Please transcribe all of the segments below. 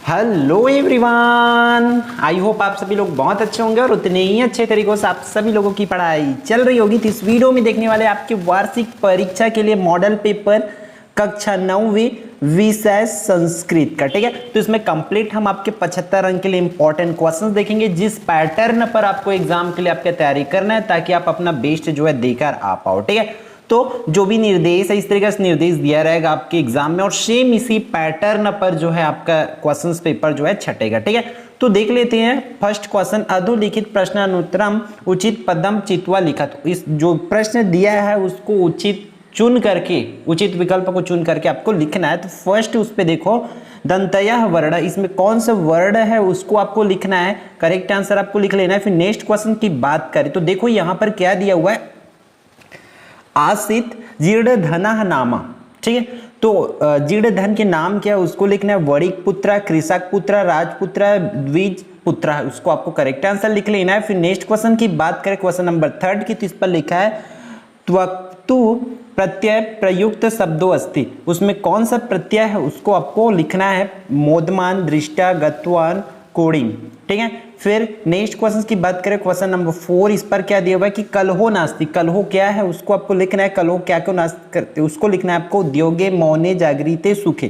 Hello everyone, I hope आप सभी लोग बहुत अच्छे होंगे और उतने ही अच्छे तरीकों से आप सभी लोगों की पढ़ाई चल रही होगी। तो इस वीडियो में देखने वाले आपकी वार्षिक परीक्षा के लिए मॉडल पेपर कक्षा 9वीं विषय संस्कृत का, ठीक है। तो इसमें कंप्लीट हम आपके 75 अंक के लिए इंपॉर्टेंट क्वेश्चंस देखेंगे, जिस पैटर्न पर आपको एग्जाम के लिए आपका तैयारी करना है ताकि आप अपना बेस्ट जो है देकर आ पाओ, ठीक है। तो जो भी निर्देश है इस तरीके से निर्देश दिया रहेगा आपके एग्जाम में और सेम इसी पैटर्न पर जो है आपका क्वेश्चंस पेपर जो है छटेगा, ठीक है। तो देख लेते हैं फर्स्ट क्वेश्चन, अधोलिखित प्रश्नानुत्तरम उचित पदम चित्वा लिखत। इस जो प्रश्न दिया है उसको उचित चुन करके, उचित विकल्प को चुन करके आपको लिखना है। तो फर्स्ट उस पे देखो दंतयः वर्ण, इसमें कौन सा वर्ण है उसको आपको लिखना है, करेक्ट आंसर आपको लिख लेना है। फिर नेक्स्ट क्वेश्चन की बात करें तो देखो यहां पर क्या दिया हुआ है, आसित जीर्णधनः नामा, ठीक है। तो जीर्णधन के नाम क्या है उसको लिखना है, वणिक पुत्र, कृषक पुत्र, राजपुत्र, द्विज पुत्र, उसको आपको करेक्ट आंसर लिख लेना है। फिर नेक्स्ट क्वेश्चन की बात करें क्वेश्चन नंबर 3 की, तो इस पर लिखा है त्वक्तु प्रत्यय प्रयुक्त शब्दों अस्ति, उसमें कौन सा प्रत्यय है उसको आपको लिखना है, मोदमान, दृष्टा, गत्वान, कोडिंग, ठीक है। फिर नेक्स्ट क्वेश्चन की बात करें क्वेश्चन नंबर 4, इस पर क्या दिया हुआ है कि कलहो नास्ति, कलहो क्या है उसको आपको लिखना है, कलहो क्या क्यों नाश करते उसको लिखना है आपको, उद्योगे मौने जागृते सुखे,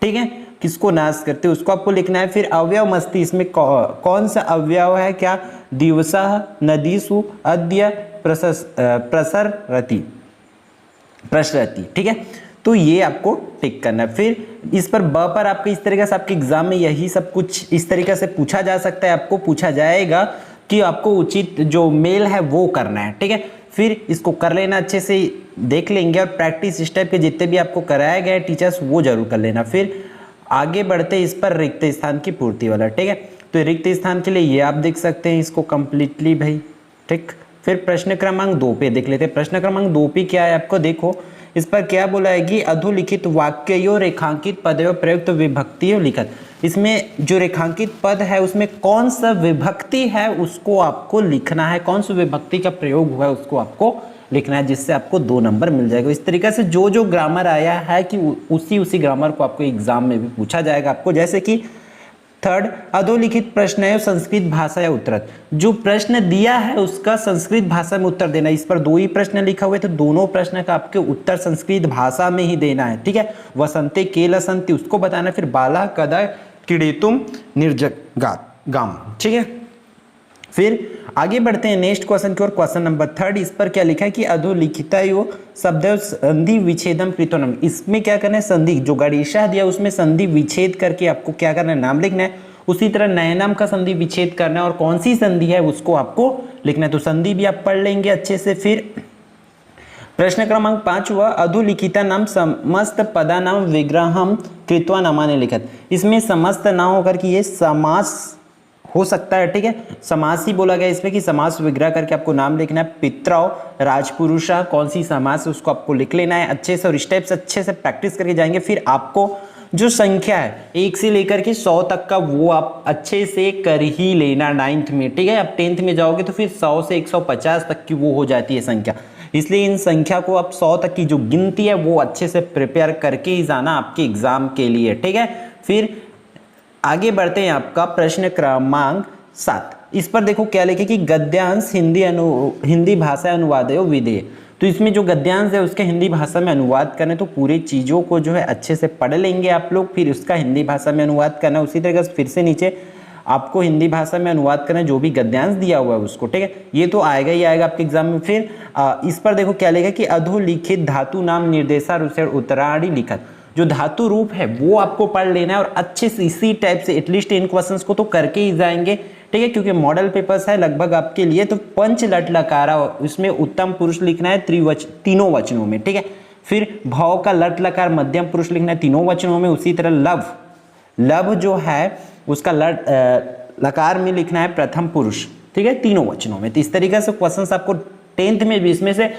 ठीक है, किसको नाश करते उसको आपको लिखना है। फिर अवयव मस्ती, इसमें कौन सा अवयव है, क्या दिवसः नदीसु अद्य प्रसरति, ठीक है। तो ये आपको टिक करना है। फिर इस पर ब पर आपके इस तरीके से आपके एग्जाम में यही सब कुछ इस तरीके से पूछा जा सकता है, आपको पूछा जाएगा कि आपको उचित जो मेल है वो करना है, ठीक है। फिर इसको कर लेना, अच्छे से देख लेंगे और प्रैक्टिस इस टाइप के जितने भी आपको कराया गया है टीचर्स वो जरूर कर लेना। फिर आगे बढ़ते इस पर रिक्त स्थान की पूर्ति वाला, ठीक है। तो रिक्त स्थान के लिए ये आप देख सकते हैं इसको कंप्लीटली भाई, ठीक। फिर प्रश्न क्रमांक 2 पे देख लेते हैं, प्रश्न क्रमांक 2 पे क्या है आपको देखो, इस पर क्या बोला है कि अधोलिखित वाक्यों रेखांकित पदों प्रयुक्त विभक्तियों लिखत, इसमें जो रेखांकित पद है उसमें कौन सा विभक्ति है उसको आपको लिखना है, कौन सा विभक्ति का प्रयोग हुआ है उसको आपको लिखना है, जिससे आपको 2 नंबर मिल जाएगा। इस तरीके से जो जो ग्रामर आया है कि उसी ग्रामर को आपको एग्जाम में भी पूछा जाएगा आपको। जैसे कि थर्ड, अधोलिखित प्रश्न है संस्कृत भाषा या उत्तर, जो प्रश्न दिया है उसका संस्कृत भाषा में उत्तर देना। इस पर 2 ही प्रश्न लिखा हुआ है तो दोनों प्रश्न का आपके उत्तर संस्कृत भाषा में ही देना है, ठीक है। वसंते केलसंति उसको बताना, फिर बाला कदा क्रीडितुम निर्जगाम, ठीक है। फिर आगे बढ़ते हैं नेक्स्ट क्वेश्चन की ओर, क्वेश्चन नंबर 3, इस पर क्या लिखा है कि अधोलिखितयो शब्द संधि विच्छेदम कृतोनम, इसमें क्या करना है, संधि जो गणेशा दिया उसमें संधि विच्छेद करके आपको क्या करना है, नाम लिखना है। उसी तरह नयनम का संधि विच्छेद करना है और कौन सी संधि है उसको आपको लिखना है। तो संधि भी आप पढ़ लेंगे अच्छे से। फिर प्रश्न क्रमांक 5 हुआ, अधोलिखिता नाम समस्त पदा नाम विग्रहम कृत्वा नामाने लिखत, इसमें समस्त ना होकर कि ये समास हो सकता है, ठीक है। समास ही बोला गया इसमें कि समास विग्रह करके आपको नाम लिखना है। पितरौ, राजपुरुषा, कौन सी समास है उसको आपको लिख लेना है अच्छे से और इस टाइप से अच्छे से प्रैक्टिस करके जाएंगे। फिर आपको जो संख्या है 1 से लेकर के 100 तक का वो आप अच्छे से कर ही लेना 9th में, ठीक है। आप 10th में जाओगे तो फिर 100 से 150 तक की वो हो जाती है संख्या, इसलिए इन संख्या को आप 100 तक की जो गिनती है वो अच्छे से प्रिपेयर करके ही जाना आपके एग्जाम के लिए, ठीक है। फिर आगे बढ़ते हैं आपका प्रश्न क्रमांक 7, इस पर देखो क्या लिखे कि गद्यांश हिंदी भाषा अनुवाद विधेय, तो इसमें जो गद्यांश है उसके हिंदी भाषा में अनुवाद करने, तो पूरे चीज़ों को जो है अच्छे से पढ़ लेंगे आप लोग, फिर उसका हिंदी भाषा में अनुवाद करना। उसी तरीके से फिर से नीचे आपको हिंदी भाषा में अनुवाद करना जो भी गद्यांश दिया हुआ है उसको, ठीक है। ये तो आएगा ही आएगा आपके एग्जाम में। फिर इस पर देखो क्या लिखा कि अधोलिखित धातु नाम निर्देशानुसार उत्तराणी लिखत, जो धातु रूप है वो आपको पढ़ लेना है और अच्छे से इसी टाइप से एटलीस्ट इन क्वेश्चंस को तो करके ही जाएंगे, ठीक है, क्योंकि मॉडल पेपर्स है लगभग आपके लिए। तो पंच लट लकारा, उसमें उत्तम पुरुष लिखना है तीनों वचनों में, ठीक है। फिर भव का लट लकार मध्यम पुरुष लिखना है तीनों वचनों में। उसी तरह लव जो है उसका लकार में लिखना है प्रथम पुरुष, ठीक है, तीनों वचनों में। तो इस तरीके से क्वेश्चंस आपको 10th में भी, इसमें से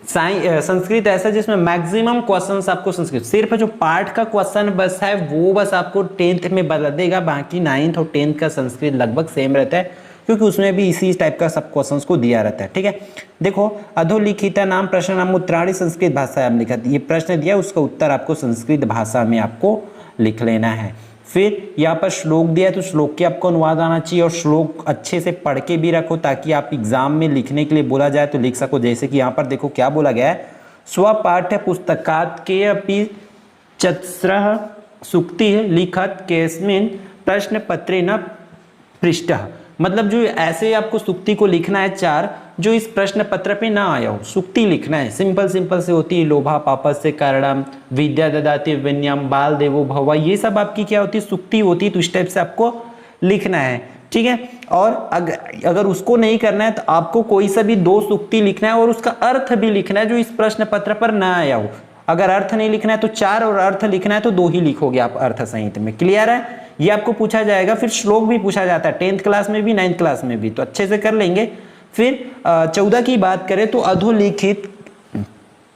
संस्कृत ऐसा जिसमें मैक्सिमम क्वेश्चंस आपको संस्कृत, सिर्फ जो पार्ट का क्वेश्चन बस है वो बस आपको 10th में बता देगा, बाकी 9th और 10th का संस्कृत लगभग सेम रहता है क्योंकि उसमें भी इसी टाइप का सब क्वेश्चंस को दिया रहता है, ठीक है। देखो अधोलिखिता नाम प्रश्न नाम उत्तराणी संस्कृत भाषा में लिखा, ये प्रश्न दिया उसका उत्तर आपको संस्कृत भाषा में आपको लिख लेना है। फिर यहाँ पर श्लोक दिया है तो श्लोक के आपको अनुवाद आना चाहिए और श्लोक अच्छे से पढ़ के भी रखो ताकि आप एग्जाम में लिखने के लिए बोला जाए तो लिख सको। जैसे कि यहाँ पर देखो क्या बोला गया है, स्वपाठ्य पुस्तकात् के अपि चतस्रः सूक्तिः लिखत केस्मिन् प्रश्न पत्रे न पृष्ठः। मतलब जो ऐसे आपको सूक्ति को लिखना है 4 जो इस प्रश्न पत्र पे ना आया हो, सूक्ति लिखना है। सिंपल से होती है, लोभा पापस्य कारणम, विद्या ददाति विनयम, बाल देवो भव, ये सब आपकी क्या होती है, सूक्ति होती है। तो इस टाइप से आपको लिखना है, ठीक है। और अगर उसको नहीं करना है तो आपको कोई सा भी 2 सूक्ति लिखना है और उसका अर्थ भी लिखना है जो इस प्रश्न पत्र पर ना आया हो। अगर अर्थ नहीं लिखना है तो 4 और अर्थ लिखना है तो 2 ही लिखोगे आप अर्थ सहित में। क्लियर है, ये आपको पूछा जाएगा। फिर श्लोक भी पूछा जाता है 10th क्लास में भी 9th क्लास में भी, तो अच्छे से कर लेंगे। फिर 14 की बात करें तो अधोलिखित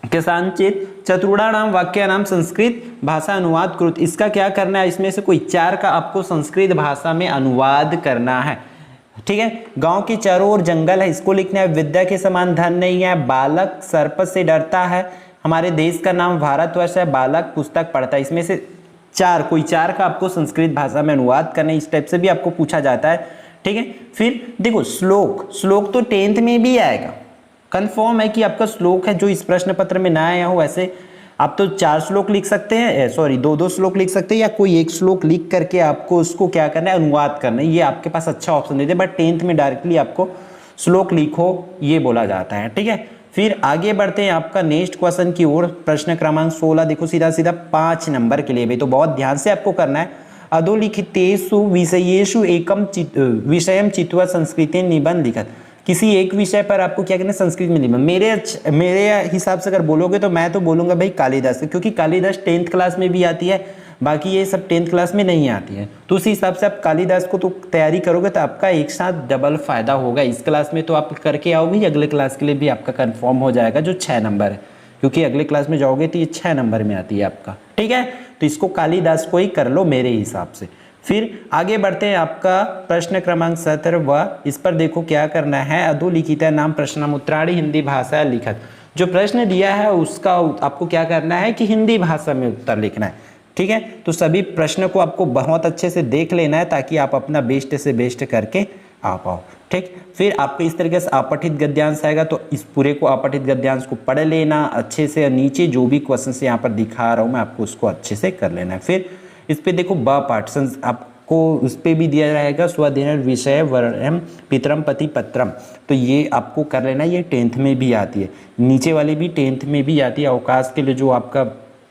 केषांचित् चतुर्णाम वाक्यानाम संस्कृत भाषा अनुवाद कृत। इसका क्या करना है, इसमें से कोई 4 का आपको संस्कृत भाषा में अनुवाद करना है, ठीक है। गांव के चारों ओर जंगल है, इसको लिखना है। विद्या के समान धन नहीं है, बालक सर्प से डरता है, हमारे देश का नाम भारतवर्ष है, बालक पुस्तक पढ़ता है। इसमें से 4 कोई 4 का आपको संस्कृत भाषा में अनुवाद करना है। इस टाइप से भी आपको पूछा जाता है, ठीक है। फिर देखो श्लोक तो 10th में भी आएगा, कंफर्म है कि आपका श्लोक है जो इस प्रश्न पत्र में ना आया हो। वैसे आप तो 4 श्लोक लिख सकते हैं, सॉरी 2-2 श्लोक लिख सकते हैं, या कोई 1 श्लोक लिख करके आपको उसको क्या करना है, अनुवाद करना है। ये आपके पास अच्छा ऑप्शन देते हैं, बट 10th में डायरेक्टली आपको श्लोक लिखो ये बोला जाता है, ठीक है। फिर आगे बढ़ते हैं आपका नेक्स्ट क्वेश्चन की ओर। प्रश्न क्रमांक 16 देखो, सीधा 5 नंबर के लिए भाई, तो बहुत ध्यान से आपको करना है। अधोलिखितेषु विषयेषु एकम विषयम चित्वा संस्कृते निबंध लिखत। किसी एक विषय पर आपको क्या करना है, संस्कृत में निबंध। मेरे हिसाब से अगर बोलोगे तो मैं तो बोलूंगा भाई कालिदास, क्योंकि कालिदास 10th क्लास में भी आती है, बाकी ये सब 10th क्लास में नहीं आती है। तो उसी हिसाब से आप कालिदास को तो तैयारी करोगे तो आपका एक साथ डबल फायदा होगा। इस क्लास में तो आप करके आओगे, अगले क्लास के लिए भी आपका कंफर्म हो जाएगा जो 6 नंबर है, क्योंकि अगले क्लास में जाओगे तो ये 6 नंबर में आती है आपका, ठीक है। तो इसको कालिदास को ही कर लो मेरे हिसाब से। फिर आगे बढ़ते हैं आपका प्रश्न क्रमांक 17। इस पर देखो क्या करना है, अधोलिखित नाम प्रश्नमुत्राणि हिंदी भाषा लिखत। जो प्रश्न दिया है उसका आपको क्या करना है कि हिंदी भाषा में उत्तर लिखना है, ठीक है। तो सभी प्रश्न को आपको बहुत अच्छे से देख लेना है ताकि आप अपना बेस्ट से बेस्ट करके आ पाओ, ठीक। फिर आपको इस तरीके से अपठित गद्यांश आएगा, तो इस पूरे को अपठित गद्यांश को पढ़ लेना अच्छे से। नीचे जो भी क्वेश्चन से यहाँ पर दिखा रहा हूँ मैं आपको उसको अच्छे से कर लेना है। फिर इस पे देखो ब पाठ आपको उस पर भी दिया रहेगा, स्वधेन विषय वर्णम पितरम पति पत्रम, तो ये आपको कर लेना। ये 10th में भी आती है, नीचे वाली भी 10th में भी आती है। अवकाश के लिए जो आपका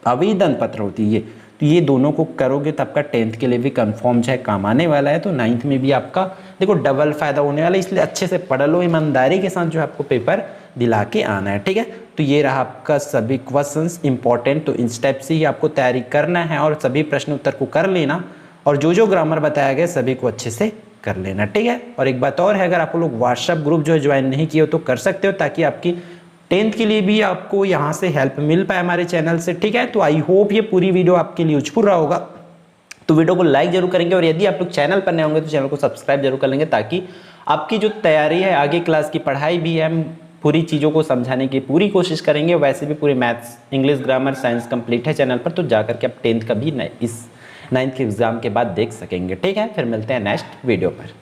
आवेदन पत्र होती है, तो ये दोनों को करोगे तो आपका 10th के लिए भी कंफर्म जो है काम आने वाला है। तो 9th में भी आपका देखो डबल फायदा होने वाला है, इसलिए अच्छे से पढ़ लो, ईमानदारी के साथ जो आपको पेपर दिला के आना है, ठीक है। तो ये रहा आपका सभी क्वेश्चंस इंपॉर्टेंट, तो इन स्टेप से ही आपको तैयारी करना है और सभी प्रश्न उत्तर को कर लेना, और जो ग्रामर बताया गया सभी को अच्छे से कर लेना, ठीक है। और एक बात और है, अगर आप लोग व्हाट्सएप ग्रुप जो है ज्वाइन नहीं किए हो तो कर सकते हो, ताकि आपकी 10th के लिए भी आपको यहाँ से हेल्प मिल पाए हमारे चैनल से, ठीक है। तो आई होप ये पूरी वीडियो आपके लिए यूजफुल रहा होगा। तो वीडियो को लाइक जरूर करेंगे, और यदि आप लोग चैनल पर नए होंगे तो चैनल को सब्सक्राइब जरूर कर लेंगे, ताकि आपकी जो तैयारी है, आगे क्लास की पढ़ाई भी है, हम पूरी चीज़ों को समझाने की पूरी कोशिश करेंगे। वैसे भी पूरे maths, English, grammar, science complete है चैनल पर, तो जाकर के आप 10th का भी इस 9th के एग्जाम के बाद देख सकेंगे, ठीक है। फिर मिलते हैं नेक्स्ट वीडियो पर।